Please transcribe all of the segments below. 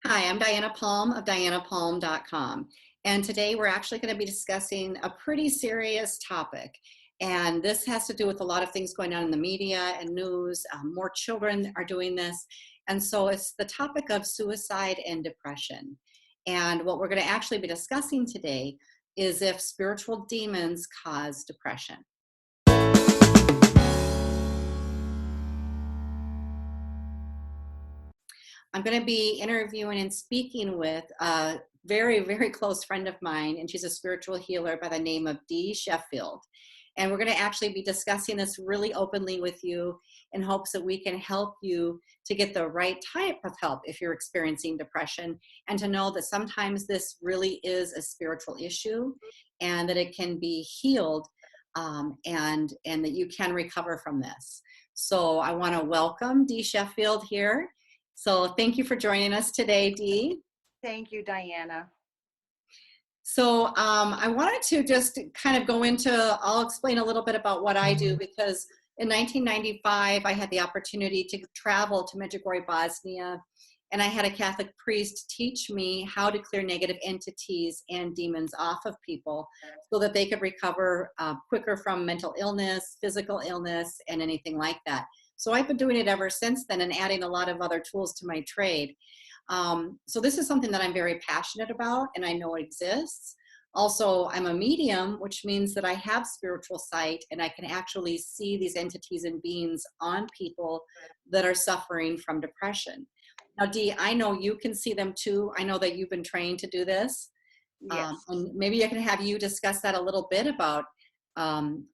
Hi, I'm Diana Palm of dianapalm.com. And today we're actually going to be discussing a pretty serious topic. And this has to do with a lot of things going on in the media and news. More children are doing this. And so it's the topic of suicide and depression. And what we're going to actually be discussing today is if spiritual demons cause depression. I'm going to be interviewing and speaking with a very, very close friend of mine, and she's a spiritual healer by the name of Dee Sheffield. And we're going to actually be discussing this really openly with you in hopes that we can help you to get the right type of help if you're experiencing depression, and to know that sometimes this really is a spiritual issue and that it can be healed, and that you can recover from this. So I want to welcome Dee Sheffield here. So thank you for joining us today, Dee. Thank you, Diana. So I wanted to just kind of go into, I'll explain a little bit about what I do, because in 1995, I had the opportunity to travel to Medjugorje, Bosnia, and I had a Catholic priest teach me how to clear negative entities and demons off of people so that they could recover quicker from mental illness, physical illness, and anything like that. So I've been doing it ever since then and adding a lot of other tools to my trade. So this is something that I'm very passionate about and I know it exists. Also, I'm a medium, which means that I have spiritual sight and I can actually see these entities and beings on people that are suffering from depression. Now, Dee, I know you can see them too. I know that you've been trained to do this. Yes. And maybe I can have you discuss that a little bit about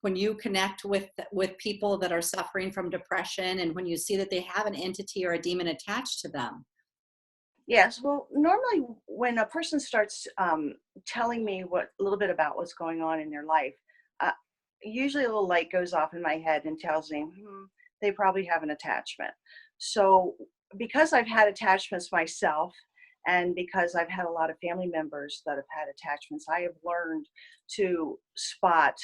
when you connect with people that are suffering from depression and when you see that they have an entity or a demon attached to them. Yes. Well, normally when a person starts telling me a little bit about what's going on in their life, uh, usually a little light goes off in my head and tells me they probably have an attachment. So because I've had attachments myself, and because I've had a lot of family members that have had attachments, I have learned to spot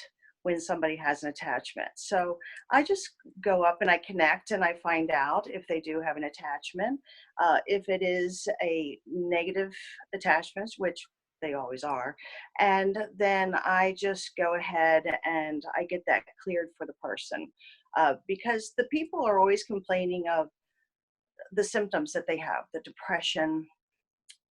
when somebody has an attachment. So I just go up and I connect and I find out if they do have an attachment. If it is a negative attachment, which they always are, and then I just go ahead and I get that cleared for the person. Because the people are always complaining of the symptoms that they have, the depression,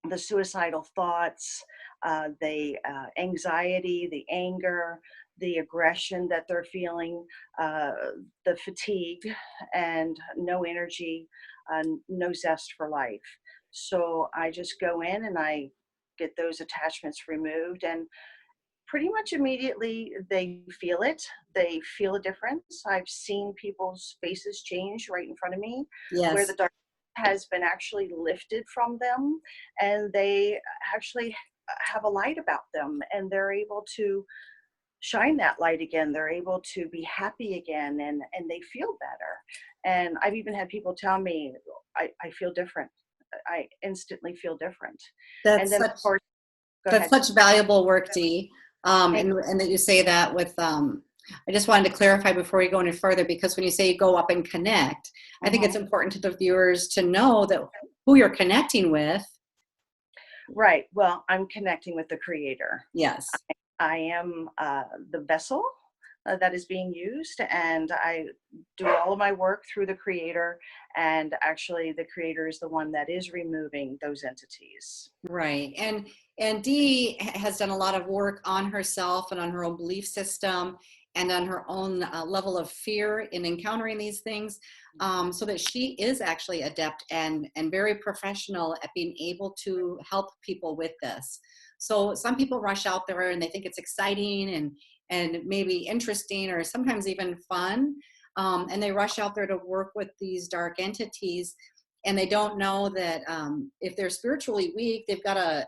the suicidal thoughts, the anxiety, the anger, the aggression that they're feeling, uh, the fatigue, and no energy, no zest for life. So I just go in and I get those attachments removed, and pretty much immediately they feel it. They feel a difference. I've seen people's faces change right in front of me, where Yes. the dark has been actually lifted from them, and they actually have a light about them, and they're able to shine that light again. They're able to be happy again, and they feel better. And I've even had people tell me, I feel different. I instantly feel different. And That's then, of such course, go that's ahead. such valuable work, Dee. Thank And that you say that with I just wanted to clarify before we go any further, because when you say you go up and connect, I think it's you. important to the viewers to know that who you're connecting with. Right. Well, I'm connecting with the creator. Yes. I am the vessel that is being used, and I do all of my work through the creator. And actually, the creator is the one that is removing those entities. Right. And Dee has done a lot of work on herself and on her own belief system and on her own level of fear in encountering these things, so that she is actually adept and very professional at being able to help people with this. So some people rush out there and they think it's exciting and maybe interesting or sometimes even fun, and they rush out there to work with these dark entities, and they don't know that if they're spiritually weak, they've got a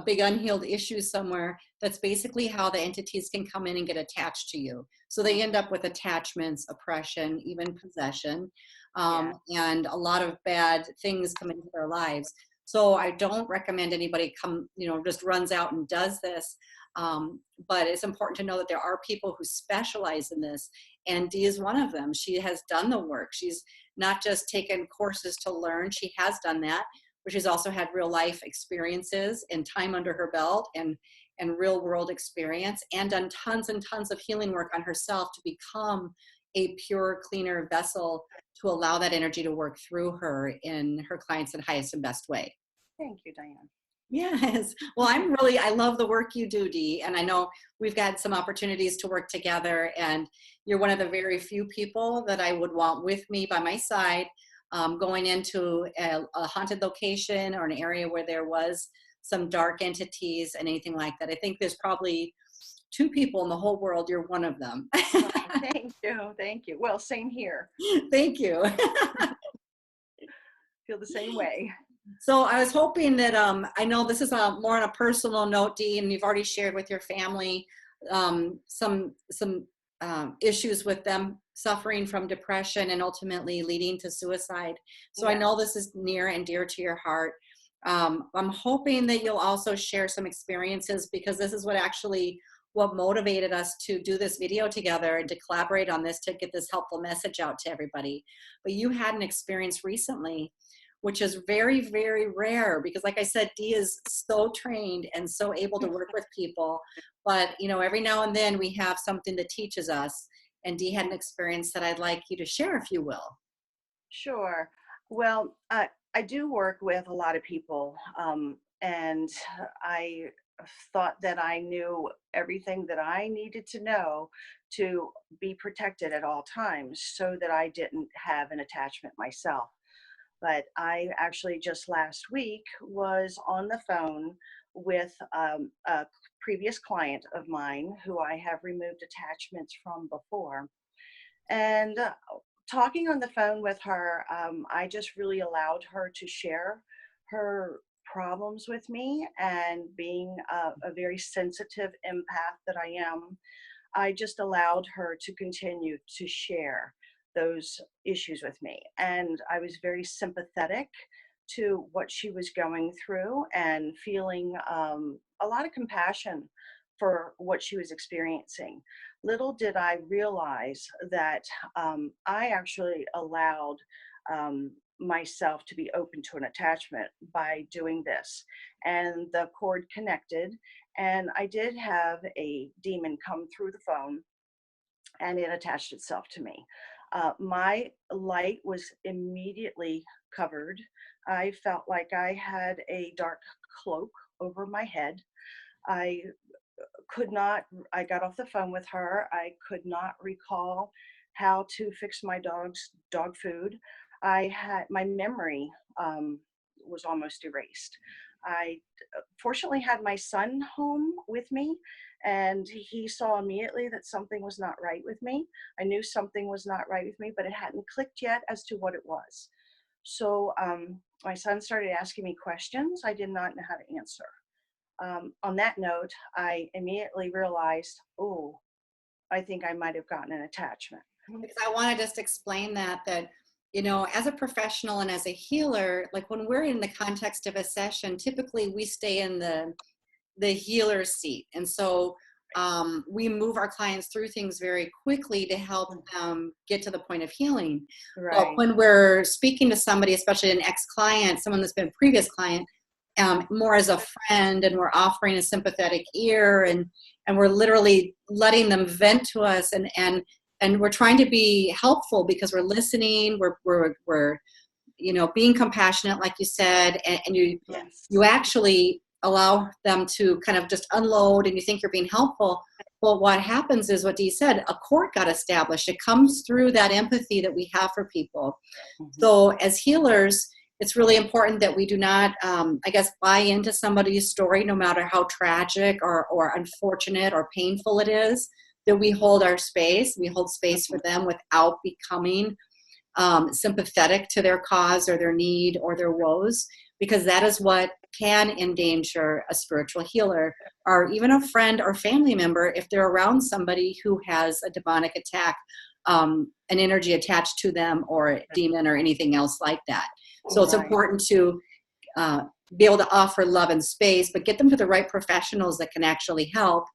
big unhealed issue somewhere. That's basically how the entities can come in and get attached to you. So they end up with attachments, oppression, even possession, and a lot of bad things come into their lives. So I don't recommend anybody just runs out and does this. But it's important to know that there are people who specialize in this, and Dee is one of them. She has done the work. She's not just taken courses to learn. She has done that, but she's also had real life experiences and time under her belt and real world experience, and done tons and tons of healing work on herself to become a pure, cleaner vessel to allow that energy to work through her in her clients' in highest and best way. Thank you, Diane. Yes. Well, I love the work you do, Dee. And I know we've got some opportunities to work together, and you're one of the very few people that I would want with me by my side, going into a haunted location or an area where there was some dark entities and anything like that. I think there's probably 2 people in the whole world. You're one of them. Oh, thank you. Thank you. Well, same here. Thank you. Feel the same way. So I was hoping that, I know this is more on a personal note, Dee, and you've already shared with your family some issues with them suffering from depression and ultimately leading to suicide. So I know this is near and dear to your heart. I'm hoping that you'll also share some experiences, because this is what motivated us to do this video together and to collaborate on this, to get this helpful message out to everybody. But you had an experience recently, which is very, very rare, because like I said, Dee is so trained and so able to work with people. But, every now and then we have something that teaches us. And Dee had an experience that I'd like you to share, if you will. Sure. Well, I do work with a lot of people, and I thought that I knew everything that I needed to know to be protected at all times, so that I didn't have an attachment myself. But I actually just last week was on the phone with a previous client of mine who I have removed attachments from before. And talking on the phone with her, I just really allowed her to share her problems with me. And being a very sensitive empath that I am, I just allowed her to continue to share those issues with me. And I was very sympathetic to what she was going through, and feeling a lot of compassion for what she was experiencing. Little did I realize that I actually allowed myself to be open to an attachment by doing this. And the cord connected, and I did have a demon come through the phone, and it attached itself to me. My light was immediately covered. I felt like I had a dark cloak over my head. I got off the phone with her. I could not recall how to fix my dog's dog food. My memory was almost erased. I fortunately had my son home with me, and he saw immediately that something was not right with me. I knew something was not right with me, but it hadn't clicked yet as to what it was. So my son started asking me questions I did not know how to answer. On that note, I immediately realized, oh, I think I might have gotten an attachment. Because I want to just explain that as a professional and as a healer, like when we're in the context of a session, typically we stay in the healer seat. And so we move our clients through things very quickly to help them get to the point of healing. Right. But when we're speaking to somebody, especially an ex-client, someone that's been a previous client, more as a friend, and we're offering a sympathetic ear, and we're literally letting them vent to us, and we're trying to be helpful because we're listening, we're being compassionate, like you said, and you actually allow them to kind of just unload, and you think you're being helpful. Well, what happens is what Dee said, a cord got established. It comes through that empathy that we have for people. Mm-hmm. So as healers, it's really important that we do not, buy into somebody's story, no matter how tragic or unfortunate or painful it is, that we hold our space. We hold space for them without becoming sympathetic to their cause or their need or their woes, because that is what can endanger a spiritual healer or even a friend or family member if they're around somebody who has a demonic attack, an energy attached to them, or a demon or anything else like that. So it's important to be able to offer love and space, but get them to the right professionals that can actually help,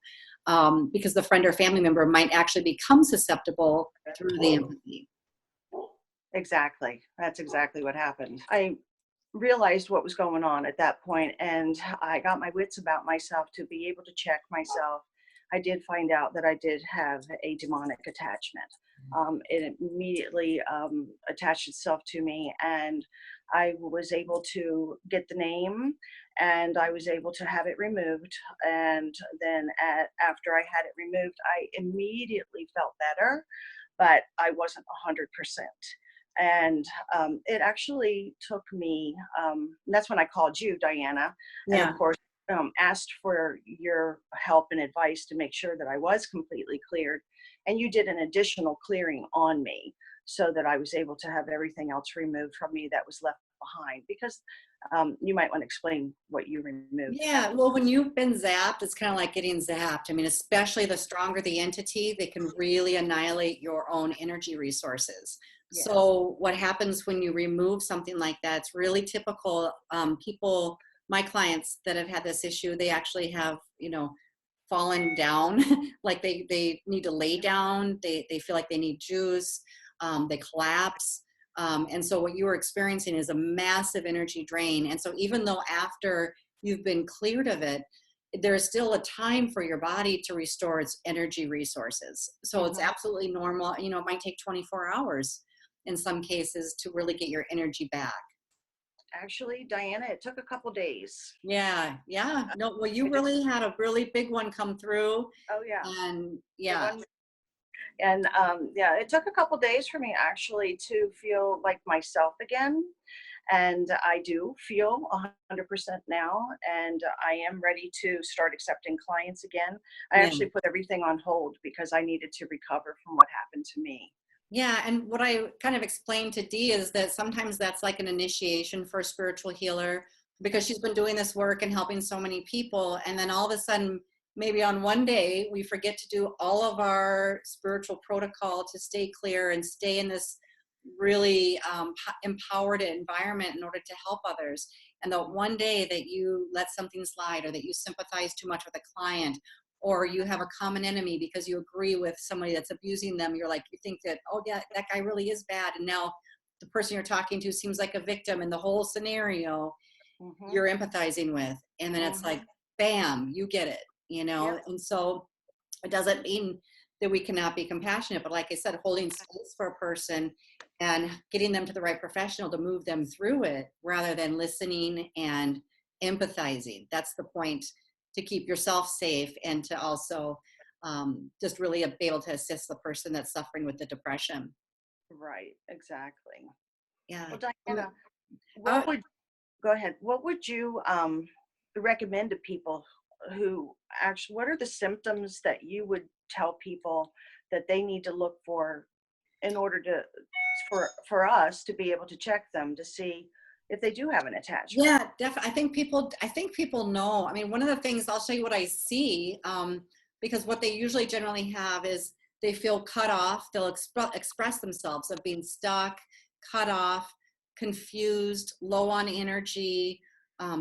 because the friend or family member might actually become susceptible through the empathy. Exactly. That's exactly what happened. I realized what was going on at that point, and I got my wits about myself to be able to check myself. I did find out that I did have a demonic attachment. It immediately attached itself to me, and I was able to get the name, and I was able to have it removed. And then after I had it removed, I immediately felt better, but I wasn't 100%. And it actually took me, and that's when I called you, Diana, and of Yeah. course, asked for your help and advice to make sure that I was completely cleared. And you did an additional clearing on me so that I was able to have everything else removed from me that was left behind. Because you might want to explain what you removed Yeah, well, when afterwards. you've been zapped, it's kind of like getting zapped. I mean, especially the stronger the entity, they can really annihilate your own energy resources. Yes. So, what happens when you remove something like that? It's really typical. People, my clients that have had this issue, they actually have, fallen down, like they need to lay down. They feel like they need juice. They collapse. And so, what you were experiencing is a massive energy drain. And so, even though after you've been cleared of it, there's still a time for your body to restore its energy resources. So it's Hmm. absolutely normal. It might take 24 hours in some cases to really get your energy back. Actually, Diana, it took a couple days. Yeah, yeah. No, well, you I just, really had a really big one come through. oh yeah, And the yeah, one. And yeah, it took a couple days for me actually to feel like myself again. And I do feel 100% now, and I am ready to start accepting clients again. I yeah. actually put everything on hold because I needed to recover from what happened to me. Yeah, and what I kind of explained to Dee is that sometimes that's like an initiation for a spiritual healer because she's been doing this work and helping so many people. And then all of a sudden, maybe on one day, we forget to do all of our spiritual protocol to stay clear and stay in this really empowered environment in order to help others. And the one day that you let something slide or that you sympathize too much with a client or you have a common enemy because you agree with somebody that's abusing them, you're like, you think that, oh yeah, that guy really is bad, and now the person you're talking to seems like a victim in the whole scenario Hmm. you're empathizing with, and then it's like Hmm. bam, you get it, Yep. and so it doesn't mean that we cannot be compassionate, but like I said, holding space for a person and getting them to the right professional to move them through it rather than listening and empathizing. That's the point, to keep yourself safe and to also just really be able to assist the person that's suffering with the depression. Right. Exactly. Yeah. Well, Um, Diana, what uh, would go ahead? What would you recommend to people who actually? What are the symptoms that you would tell people that they need to look for in order to for us to be able to check them to see if they do have an attachment? Yeah, definitely. I think people know. I mean, one of the things, I'll show you what I see, because what they usually generally have is they feel cut off. They'll express themselves of being stuck, cut off, confused, low on energy.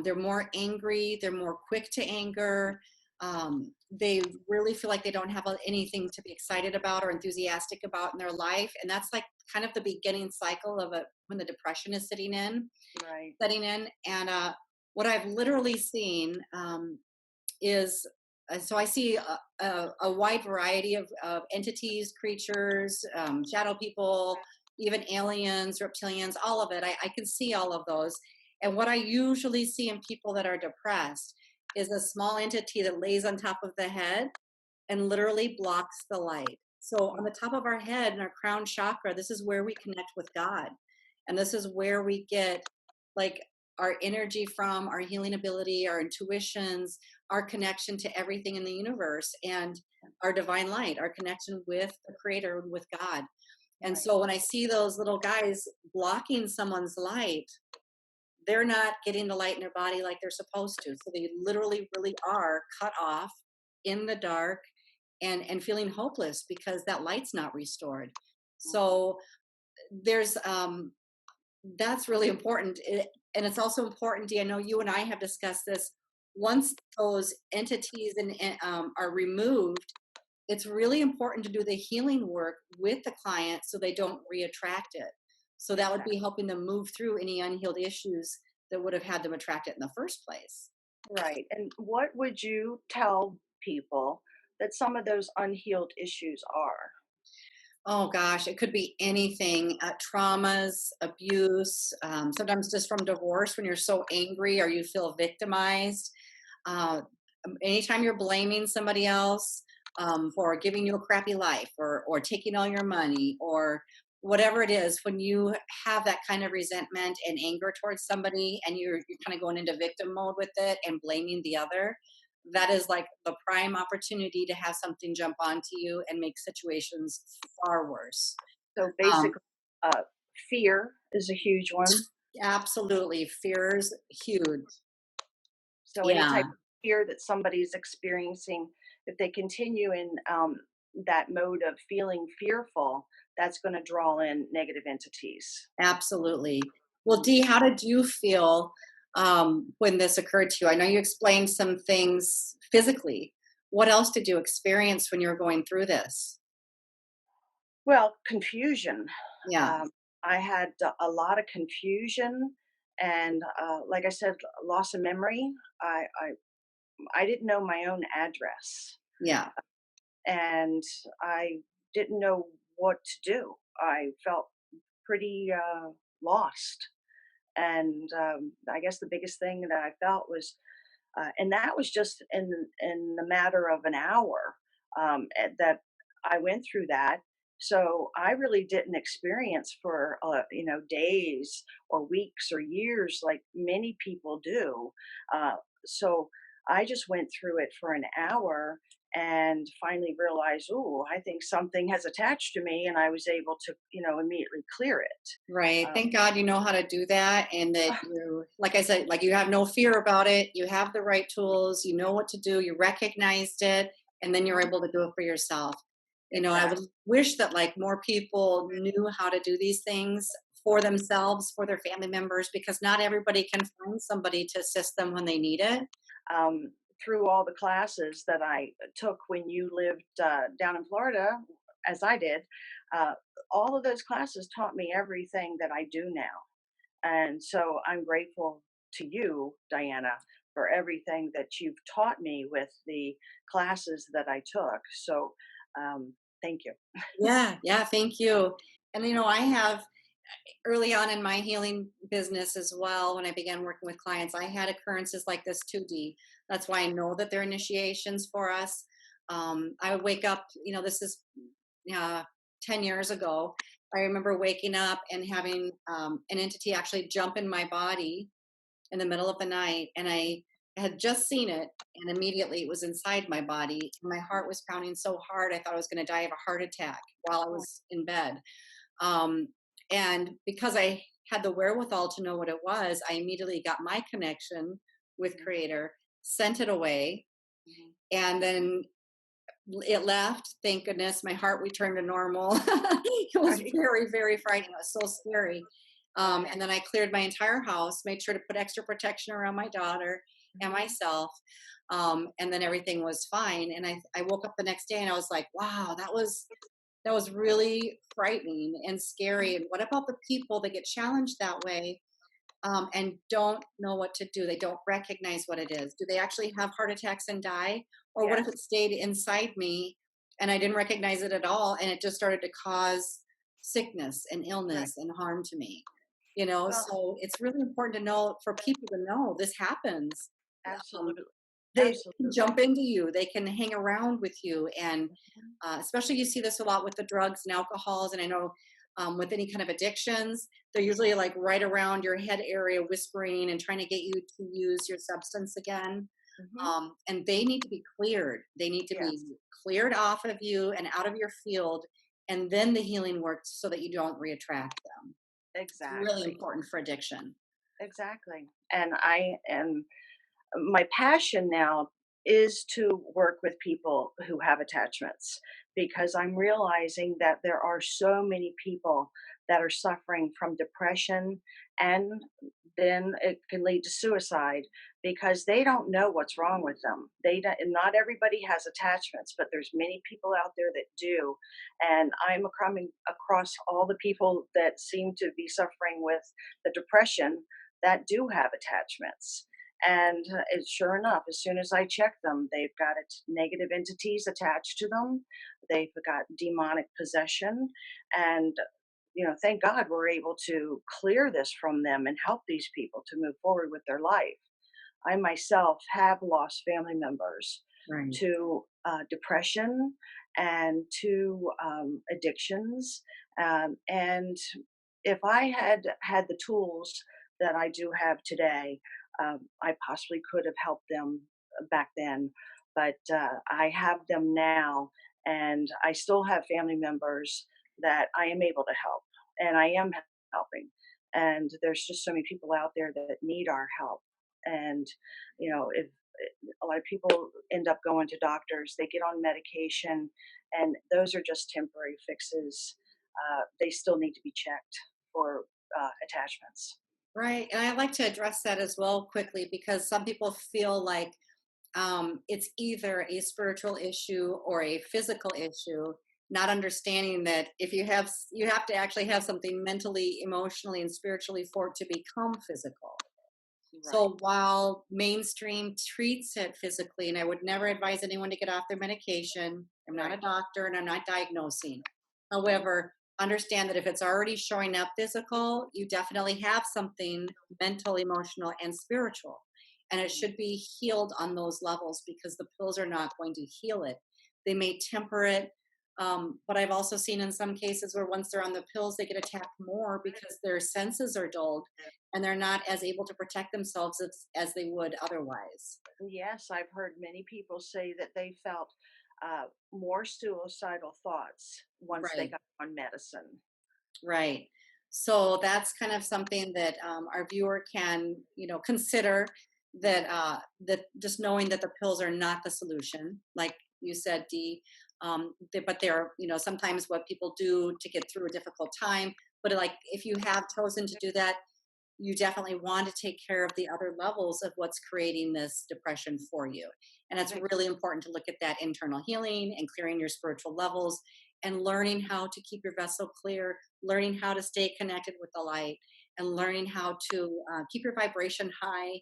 They're more angry. They're more quick to anger. They really feel like they don't have anything to be excited about or enthusiastic about in their life, and that's like kind of the beginning cycle of when the depression is Right. setting in. And what I've literally seen is so I see a wide variety of entities, creatures, shadow people, even aliens, reptilians, all of it. I can see all of those. And what I usually see in people that are depressed is a small entity that lays on top of the head and literally blocks the light. So on the top of our head in our crown chakra, this is where we connect with God. And this is where we get like our energy from, our healing ability, our intuitions, our connection to everything in the universe, and our divine light, our connection with the creator, with God. And Right. so when I see those little guys blocking someone's light, they're not getting the light in their body like they're supposed to. So they literally really are cut off in the dark and feeling hopeless because that light's not restored. Hmm. So there's that's really important. And it's also important, Dee, I know you and I have discussed this. Once those entities are removed, it's really important to do the healing work with the client so they don't reattract it. So that would be Exactly. helping them move through any unhealed issues that would have had them attract it in the first place. Right. And what would you tell people that some of those unhealed issues are? Oh gosh, it could be anything, traumas, abuse, sometimes just from divorce when you're so angry or you feel victimized. Uh, Anytime you're blaming somebody else for giving you a crappy life or taking all your money or whatever it is, when you have that kind of resentment and anger towards somebody and you're kind of going into victim mode with it and blaming the other, that is like the prime opportunity to have something jump onto you and make situations far worse. So Um, basically, uh, fear is a huge one. Absolutely, fear's huge. So any type Yeah. of fear that somebody's experiencing, if they continue in that mode of feeling fearful, that's going to draw in negative entities. Absolutely. Well, Mm. Dee, how did you feel when this occurred to you? I know you explained some things physically. What else did you experience when you were going through this? Well, confusion. Yeah, Um, I had a lot of confusion, and like I said, loss of memory. I didn't know my own address, yeah, and I didn't know what to do. I felt pretty lost, and I guess the biggest thing that I felt was, and that was just in the matter of an hour that I went through that. So I really didn't experience for days or weeks or years like many people do. So I just went through it for an hour and finally realized, oh, I think something has attached to me, and I was able to, immediately clear it. right. Thank God you know how to do that and that you, like I said, like you have no fear about it. You have the right tools, you know what to do, you recognized it, and then you're Mhm. able to do it for yourself. I would Exactly. wish that like more people knew how to do these things for themselves, for their family members, because not everybody can find somebody to assist them when they need it. um, Through all the classes that I took when you lived down in Florida, as I did, uh, all of those classes taught me everything that I do now. And so I'm grateful to you, Diana, for everything that you've taught me with the classes that I took. So um, thank you. Yeah, yeah, thank you. And I have early on in my healing business as well, when I began working with clients, I had occurrences like this too, D. That's why I know that they're initiations for us. I would wake up, this is uh, 10 years ago. I remember waking up and having an entity actually jump in my body in the middle of the night. And I had just seen it, and immediately it was inside my body. And my heart was pounding so hard, I thought I was going to die of a heart attack while I Oh, was in bed. Um, and because I had the wherewithal to know what it was, I immediately got my connection with mhm, Creator, sent it away, mhm. and then it left. Thank goodness my heart returned to normal. It was Right, very, very frightening. It was so scary. right. And then I cleared my entire house, made sure to put extra protection around my daughter and Mhm. myself. And then everything was fine. And I woke up the next day and I was like, wow, that was really frightening and scary. And what about the people that get challenged that way and don't know what to do? They don't recognize what it is. Do they actually have heart attacks and die? Or what if Yes. it stayed inside me and I didn't recognize it at all and it just started to cause sickness and Right. illness and harm to me? Well, So it's really important to know for people to know this happens. Um, absolutely. they can Absolutely. jump into you. They can hang around with you, and Mhm. especially you see this a lot with the drugs and alcohols. And I know with any kind of addictions, they're usually like right around your head area, whispering and trying to get you to use your substance again. Mhm. And they need to be cleared. They need to be Yes, cleared off of you and out of your field, and then the healing works so that you don't reattract them. It's really exactly. important for addiction. Exactly. And I am my passion now is to work with people who have attachments because I'm realizing that there are so many people that are suffering from depression, and then it can lead to suicide because they don't know what's wrong with them. They don't, and not everybody has attachments, but there's many people out there that do. And I'm coming across all the people that seem to be suffering with the depression that do have attachments. And sure enough, as soon as I check them, they've got negative entities attached to them. They've got demonic possession. And, thank God we're able to clear this from them and help these people to move forward with their life. I myself have lost family members Right. to depression and to addictions. And if I had had the tools that I do have today, I possibly could have helped them back then. But I have them now, and I still have family members that I am able to help, and I am helping. And there's just so many people out there that need our help. And if a lot of people end up going to doctors, they get on medication, and those are just temporary fixes. They still need to be checked for attachments. Right. And I like to address that as well quickly because some people feel like it's either a spiritual issue or a physical issue, not understanding that if you have to actually have something mentally, emotionally, and spiritually for it to become physical. Right. So while mainstream treats it physically, and I would never advise anyone to get off their medication, I'm not a Right. doctor and I'm not diagnosing. Right. However, understand that if it's already showing up physical, you definitely have something mental, emotional, and spiritual. And it Mhm. should be healed on those levels because the pills are not going to heal it. They may temper it. But I've also seen in some cases where once they're on the pills, they get attacked more because their senses are dulled and they're not as able to protect themselves as they would otherwise. Yes, I've heard many people say that they felt more suicidal thoughts once they Right, got on medicine. right. So that's kind of something that our viewer can, consider that that just knowing that the pills are not the solution, like you said, Dee. But they're, sometimes what people do to get through a difficult time. But like if you have chosen to do that, you definitely want to take care of the other levels of what's creating this depression for you. And it's Right. really important to look at that internal healing and clearing your spiritual levels and learning how to keep your vessel clear, learning how to stay connected with the light, and learning how to keep your vibration high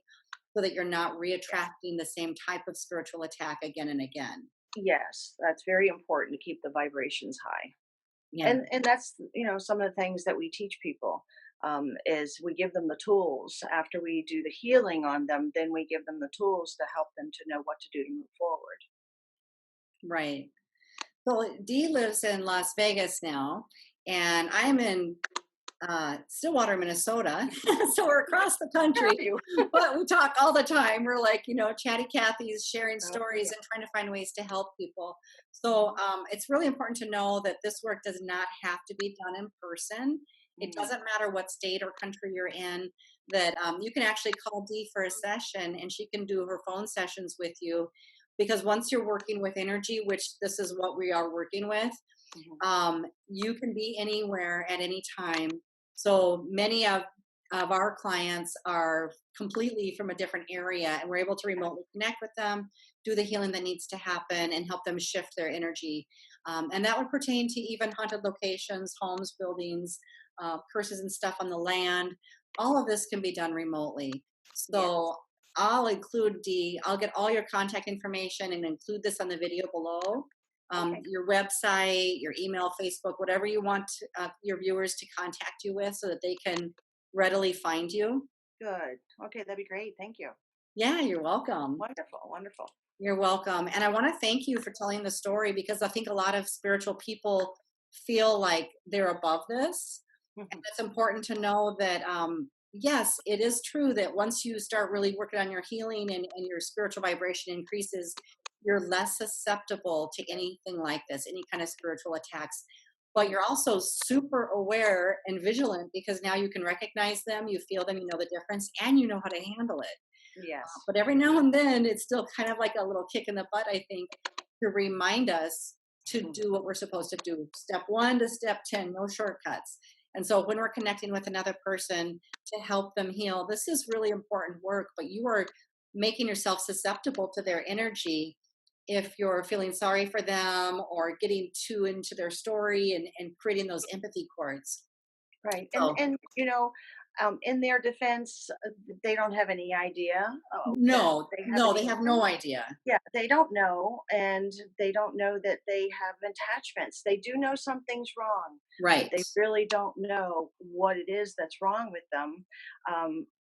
so that you're not Yes. reattracting the same type of spiritual attack again and again. Yes, that's very important to keep the vibrations high. Yeah. And that's some of the things that we teach people, is we give them the tools after we do the healing on them. Then we give them the tools to help them to know what to do to move forward. Right. So Dee lives in Las Vegas now, and I'm in Stillwater, Minnesota. So we're across the Where are country, you? but we talk all the time. We're like, chatty Cathy's sharing Oh stories yeah. and trying to find ways to help people. So Mhm. it's really important to know that this work does not have to be done in person. It Mhm. doesn't matter what state or country you're in, that you can actually call Dee for a session and she can do her phone sessions with you. Because once you're working with energy, which this is what we are working with, Mhm. you can be anywhere at any time. So many of our clients are completely from a different area, and we're able to remotely connect with them, do the healing that needs to happen, and help them shift their energy. And that would pertain to even haunted locations, homes, buildings, curses and stuff on the land. All of this can be done remotely. Yes. So I'll get all your contact information and include this on the video below, Okay. your website, your email, Facebook, whatever you want your viewers to contact you with so that they can readily find you. Good. Okay, that'd be great. Thank you. Yeah, you're welcome. Wonderful. Wonderful. You're welcome. And I want to thank you for telling the story because I think a lot of spiritual people feel like they're above this. And Mhm. it's important to know that, yes, it is true that once you start really working on your healing and your spiritual vibration increases, you're less susceptible to anything like this, any kind of spiritual attacks. But Mhm. you're also super aware and vigilant because now you can recognize them, you feel them, you know the difference, and you know how to handle it. Yes. But every now and then, it's still kind of like a little kick in the butt, I think, to remind us to Mhm. do what we're supposed to do. Step one to step 10, no shortcuts. And so when we're connecting with another person to help them heal, this is really important work, but you are making yourself susceptible to their energy if you're feeling sorry for them or getting too into their story and creating those empathy cords. Right. And So, and In their defense, they don't have any idea that No, they have no, any they have wounds. no idea. Yeah, they don't know, and they don't know that they have attachments. They do know something's wrong, but Right. they really don't know what it is that's wrong with them.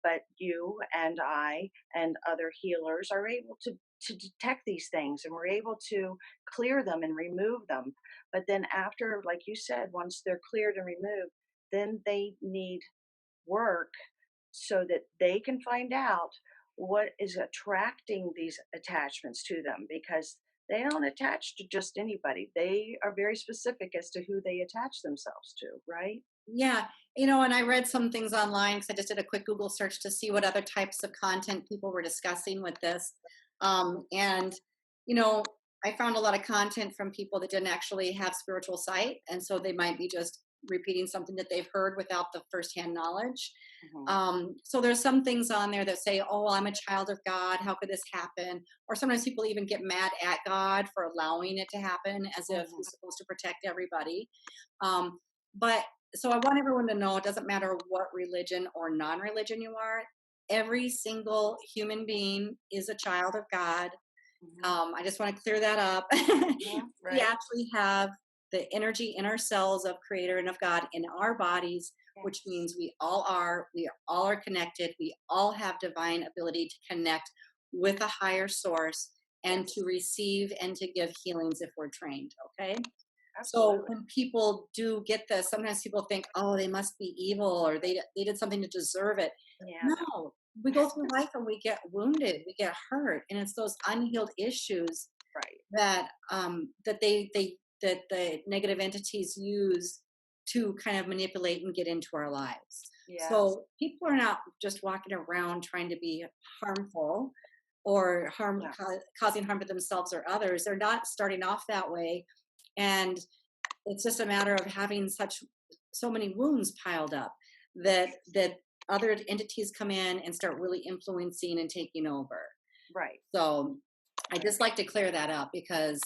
But you and I and other healers are able to detect these things, and we're able to clear them and remove them. But then after, like you said, once they're cleared and removed, then they need work so that they can find out what is attracting these attachments to them, because they don't attach to just anybody. They are very specific as to who they attach themselves to, right? Yeah, and I read some things online because I just did a quick Google search to see what other types of content people were discussing with this. And, you know, I found a lot of content from people that didn't actually have spiritual sight. And so they might be just repeating something that they've heard without the firsthand knowledge. Hmm. So there's some things on there that say, oh, I'm a child of God. How could this happen? Or sometimes people even get mad at God for allowing it to happen as if Hmm. he's supposed to protect everybody. Um, but so I want everyone to know it doesn't matter what religion or non-religion you are. Every single human being is a child of God. Hmm. I just want to clear that up. Hmm. We Right? actually have the energy in our cells of Creator and of God in our bodies, which Yes. means we all are connected. We all have divine ability to connect with a higher source and to Yes. receive and to give healings if we're trained. Okay. So Absolutely. when people do get this, sometimes people think, oh, they must be evil or they did something to deserve it. Yeah. No. No, we go through life and we get wounded, we get hurt, and it's those unhealed issues Right. that the negative entities use to kind of manipulate and get into our lives. Yes. So people are not just walking around trying to be harmful or No. causing harm to themselves or others. They're not starting off that way, and it's just a matter of having so many wounds piled up that other entities come in and start really influencing and taking over. Right. So I Right. just like to clear that up because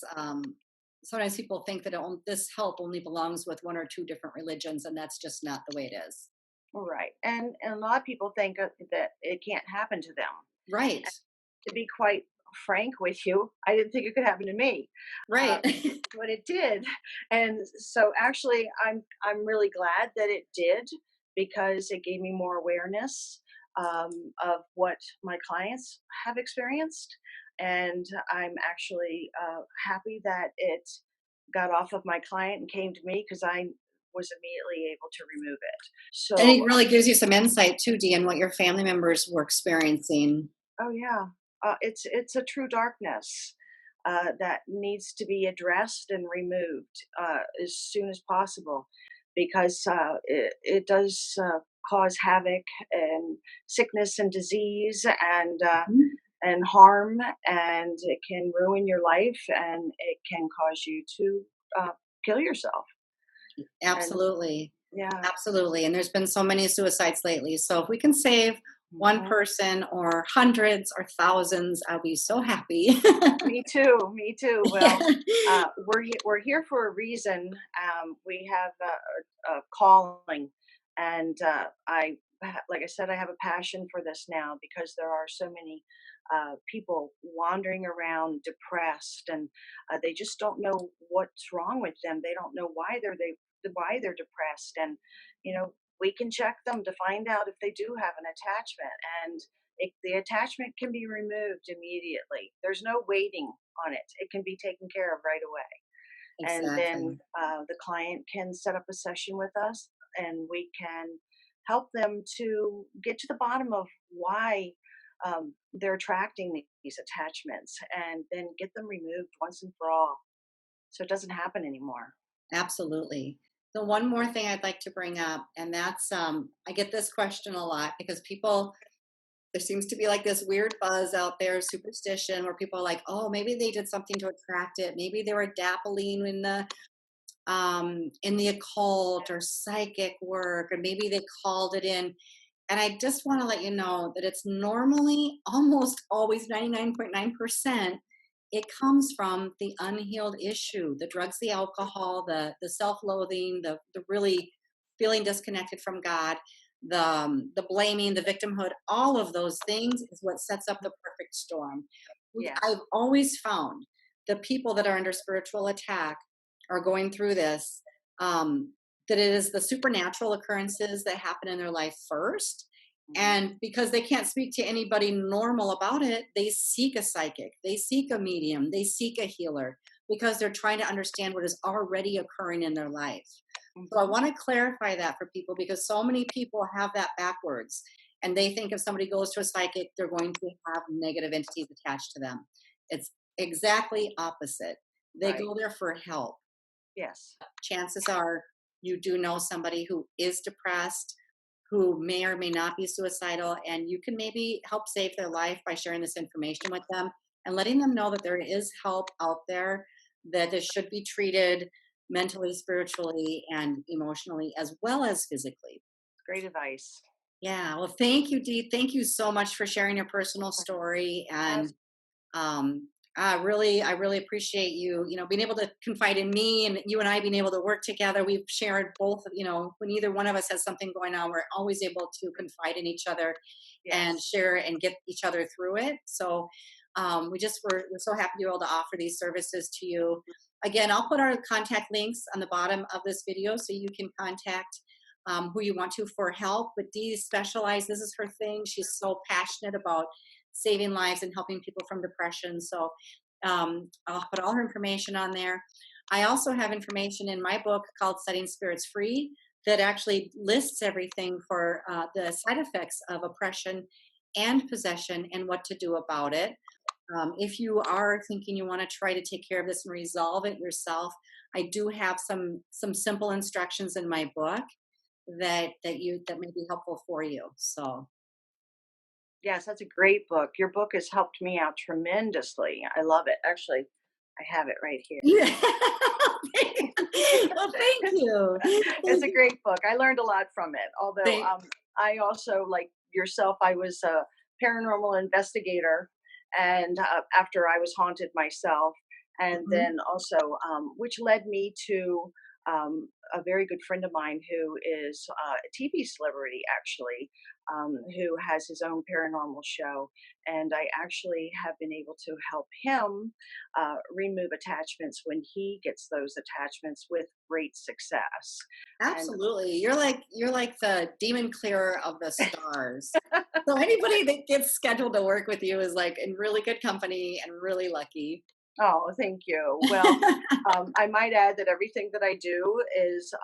sometimes people think that this help only belongs with one or two different religions, and that's just not the way it is. Right. And a lot of people think that it can't happen to them. Right. To be quite frank with you, I didn't think it could happen to me, uh, Right. but it did. And so, actually, I'm really glad that it did, because it gave me more awareness of what my clients have experienced, and I'm actually happy that it got off of my client and came to me, because I was immediately able to remove it. And it So, really gives you some insight too, Dee, on what your family members were experiencing. oh yeah, it's a true darkness that needs to be addressed and removed as soon as possible, because it does cause havoc and sickness and disease Mhm. and harm, and it can ruin your life, and it can cause you to kill yourself. And Absolutely. yeah. Absolutely. And there's been so many suicides lately. So if we can save one Mhm. person or hundreds or thousands, I'll be so happy. Me too. Me too. Well, we're here for a reason. We have a calling, and like I said, I have a passion for this now, because there are so many people wandering around depressed, and they just don't know what's wrong with them. They don't know why they're depressed, and we can check them to find out if they do have an attachment, and the attachment can be removed immediately. There's no waiting on it. It can be taken care of right away. And then Exactly. the client can set up a session with us, and we can help them to get to the bottom of why they're attracting these attachments, and then get them removed once and for all, so it doesn't happen anymore. Absolutely. The one more thing I'd like to bring up, and that's I get this question a lot because there seems to be like this weird buzz out there, superstition, where people are like, oh, maybe they did something to attract it. Maybe they were dabbling in the occult or psychic work, or maybe they called it in. And I just want to let you know that it's normally almost always 99.9%. It comes from the unhealed issue, the drugs, the alcohol, the self-loathing, the really feeling disconnected from God. the blaming, the victimhood, all of those things is what sets up the perfect storm. Yes. I've always found the people that are under spiritual attack are going through this, um, that it is the supernatural occurrences that happen in their life first. Mhm. And because they can't speak to anybody normal about it, they seek a psychic, they seek a medium, they seek a healer because they're trying to understand what is already occurring in their life. So I Mhm. want to clarify that for people because so many people have that backwards and they think if somebody goes to a psychic, they're going to have negative entities attached to them. It's exactly opposite. They Right. go there for help. Yes. Chances are you do know somebody who is depressed, who may or may not be suicidal, and you can maybe help save their life by sharing this information with them and letting them know that there is help out there, that this should be treated mentally, spiritually, and emotionally, as well as physically. Great advice. Yeah, well, thank you, Dee. Thank you so much for sharing your personal story. Yes. And um, I really appreciate you, being able to confide in me and you and I being able to work together. We've shared both, when either one of us has something going on, we're always able to confide in each other and Yes. share and get each other through it. So we're so happy to be able to offer these services to you. Again, I'll put our contact links on the bottom of this video so you can contact who you want to for help. But Dee specialized, this is her thing. She's so passionate about saving lives and helping people from depression. So I'll put all her information on there. I also have information in my book called Setting Spirits Free that actually lists everything for the side effects of oppression and possession and what to do about it. If you are thinking you want to try to take care of this and resolve it yourself, I do have some simple instructions in my book that may be helpful for you. So Yes, that's a great book. Your book has helped me out tremendously. I love it. Actually, I have it right here. yeah. Well, thank you. It's Thank a you. great book. I learned a lot from it. Although Thank, I also, like yourself, I was a paranormal investigator, and after I was haunted myself, and mhm. then also, which led me to a very good friend of mine who is a TV celebrity, actually, who has his own paranormal show, and I actually have been able to help him remove attachments when he gets those attachments with great success. And Absolutely. You're like the demon clearer of the stars. So anybody that gets scheduled to work with you is like in really good company and really lucky. oh, thank you. Well, I might add that everything that I do is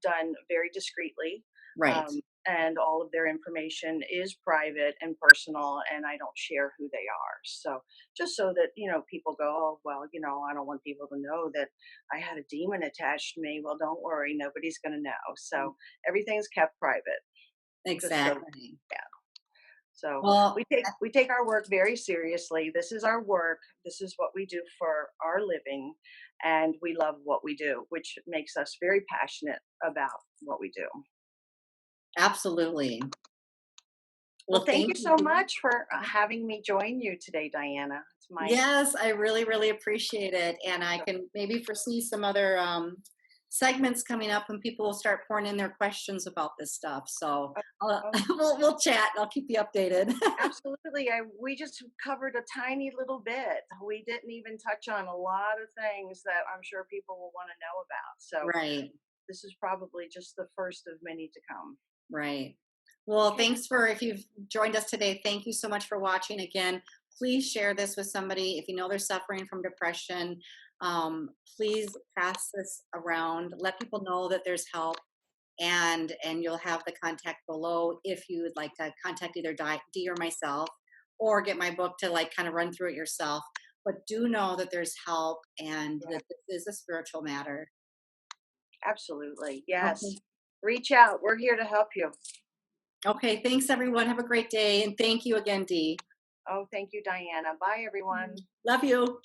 done very discreetly. Right. Um, and all of their information is private and personal, and I don't share who they are. So, just so that, people go, oh, well, I don't want people to know that I had a demon attached to me. Well, don't worry, nobody's going to know. So, everything's kept private, just so, Exactly. yeah. So Well, we take our work very seriously. This is our work. This is what we do for our living, and we love what we do, which makes us very passionate about what we do. absolutely. Well, Well, thank you thank so you. much for having me join you today, Diana. It's my Yes, I really, really appreciate it. And I can maybe foresee some other segments coming up when people will start pouring in their questions about this stuff. So oh, oh, we'll chat and I'll keep you updated. absolutely. We just covered a tiny little bit. We didn't even touch on a lot of things that I'm sure people will want to know about. So Right, this is probably just the first of many to come. right. Well, Okay. thanks for if you've joined us today. Thank you so much for watching. Again, please share this with somebody. If you know they're suffering from depression, please pass this around. Let people know that there's help and you'll have the contact below if you would like to contact either Dee or myself or get my book to like kind of run through it yourself. But do know that there's help and Yeah, that this is a spiritual matter. absolutely. Yes. Okay. Reach out. We're here to help you. Okay. Thanks, everyone. Have a great day. And thank you again, Dee. Oh, thank you, Diana. Bye, everyone. Love you.